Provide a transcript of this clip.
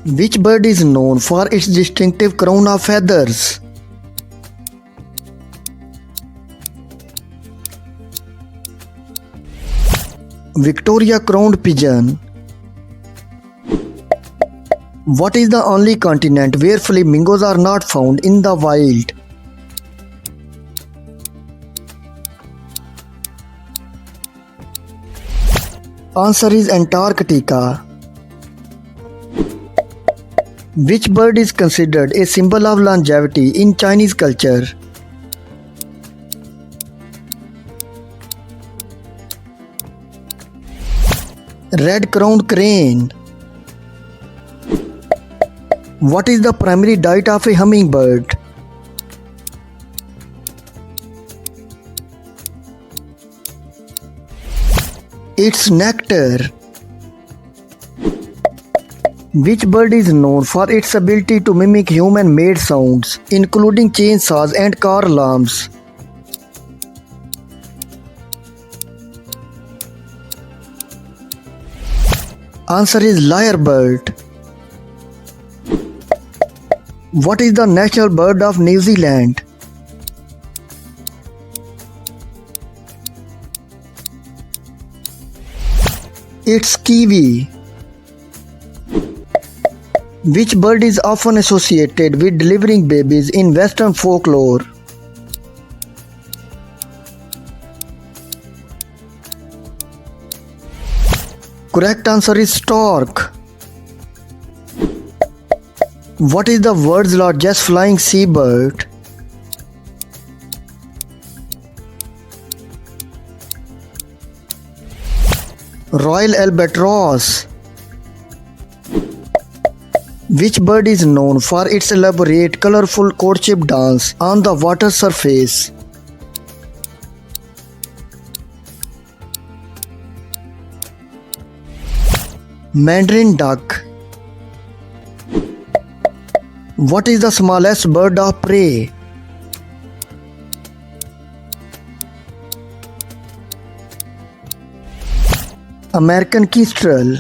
Which bird is known for its distinctive crown of feathers? Victoria crowned pigeon. What is the only continent where flamingos are not found in the wild? Answer is Antarctica. Which bird is considered a symbol of longevity in Chinese culture? Red-crowned crane. What is the primary diet of a hummingbird? It's nectar. Which bird is known for its ability to mimic human-made sounds, including chainsaws and car alarms? Answer is lyrebird. What is the national bird of New Zealand? It's kiwi. Which bird is often associated with delivering babies in Western folklore? Correct answer is stork. What is the world's largest flying seabird? Royal albatross. Which bird is known for its elaborate, colorful courtship dance on the water surface? Mandarin duck. What is the smallest bird of prey? American kestrel.